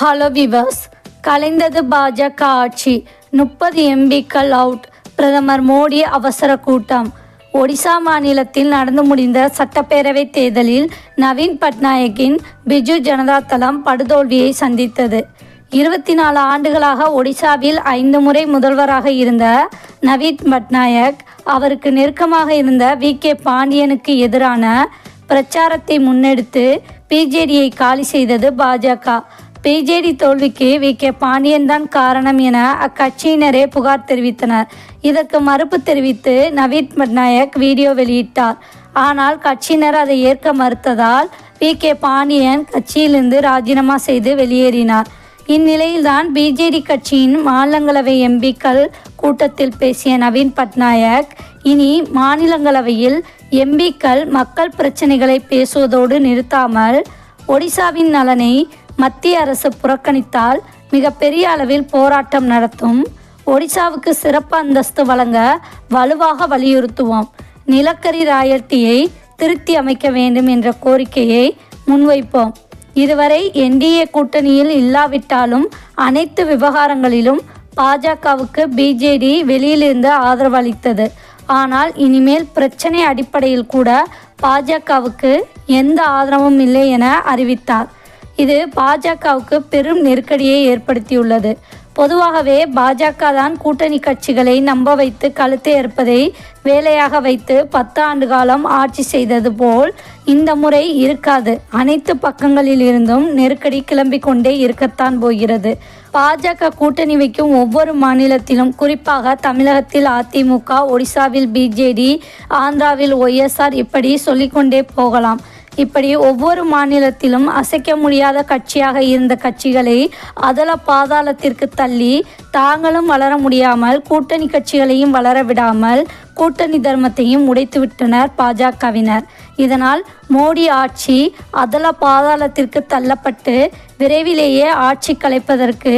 Hello viewers, கலைந்தது பாஜக ஆட்சி, 30 எம்பிக்கள் அவுட், பிரதமர் மோடி அவசர கூட்டம். ஒடிசா மாநிலத்தில் நடந்து முடிந்த சட்டப்பேரவை தேர்தலில் நவீன் பட்நாயக்கின் பிஜு ஜனதா தளம் படுதோல்வியை சந்தித்தது. 24 ஆண்டுகளாக ஒடிசாவில் 5 முறை முதல்வராக இருந்த நவீன் பட்நாயக், அவருக்கு நெருக்கமாக இருந்த வி.கே. பாண்டியனுக்கு எதிரான பிரச்சாரத்தை முன்னெடுத்து பிஜேடியை காலி செய்தது பாஜக. பிஜேடி தோல்விக்கு வி.கே. பாண்டியன் தான் காரணம் என அக்கட்சியினரே புகார் தெரிவித்தனர். இதற்கு மறுப்பு தெரிவித்து நவீன் பட்நாயக் வீடியோ வெளியிட்டார். ஆனால் கட்சியினர் அதை ஏற்க மறுத்ததால் வி.கே. பாண்டியன் கட்சியிலிருந்து ராஜினாமா செய்து வெளியேறினார். இந்நிலையில்தான் பிஜேடி கட்சியின் மாநிலங்களவை எம்பிக்கள் கூட்டத்தில் பேசிய நவீன் பட்நாயக், இனி மாநிலங்களவையில் எம்பிக்கள் மக்கள் பிரச்சனைகளை பேசுவதோடு நிறுத்தாமல் ஒடிசாவின் நலனை மத்திய அரசு புறக்கணித்தால் மிகப்பெரிய அளவில் போராட்டம் நடத்தும், ஒடிசாவுக்கு சிறப்பு அந்தஸ்து வழங்க வலுவாக வலியுறுத்துவோம், நிலக்கரி ராயல்டியை திருத்தி அமைக்க வேண்டும் என்ற கோரிக்கையை முன்வைப்போம். இதுவரை என்டிஏ கூட்டணியில் இல்லாவிட்டாலும் அனைத்து விவகாரங்களிலும் பாஜகவுக்கு பிஜேடி வெளியிலிருந்து ஆதரவு அளித்தது. ஆனால் இனிமேல் பிரச்சனை அடிப்படையில் கூட பாஜகவுக்கு எந்த ஆதரவும் இல்லை என அறிவித்தார். இது பாஜகவுக்கு பெரும் நெருக்கடியை ஏற்படுத்தியுள்ளது. பொதுவாகவே பாஜக தான் கூட்டணி கட்சிகளை நம்ப வைத்து கழுத்தை ஏற்பதை வேலையாக வைத்து 10 ஆண்டு காலம் ஆட்சி செய்தது போல் இந்த முறை இருக்காது. அனைத்து பக்கங்களில் இருந்தும் நெருக்கடி கிளம்பிக் கொண்டே இருக்கத்தான் போகிறது. பாஜக கூட்டணி வைக்கும் ஒவ்வொரு மாநிலத்திலும், குறிப்பாக தமிழகத்தில் அதிமுக, ஒடிசாவில் பிஜேடி, ஆந்திராவில் ஒய்எஸ்ஆர், இப்படி சொல்லிக்கொண்டே போகலாம். இப்படி ஒவ்வொரு மாநிலத்திலும் அசைக்க முடியாத கட்சியாக இருந்த கட்சிகளை அதல பாதாளத்திற்கு தள்ளி தாங்களும் வளர முடியாமல் கூட்டணி கட்சிகளையும் வளர விடாமல் கூட்டணி தர்மத்தையும் உடைத்துவிட்டனர் பாஜகவினர். இதனால் மோடி ஆட்சி அதல பாதாளத்திற்கு தள்ளப்பட்டு விரைவிலேயே ஆட்சி கலைப்பதற்கு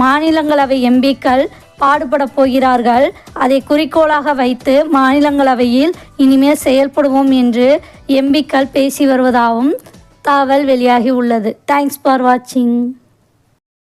மாநிலங்களவை எம்பிக்கள் பாடுபட போகிறார்கள். அதை குறிக்கோளாக வைத்து மாநிலங்களவையில் இனிமேல் செயல்படுவோம் என்று எம்பிக்கள் பேசி வருவதாகவும் தகவல் வெளியாகி உள்ளது. தேங்க்ஸ் ஃபார் வாட்சிங்.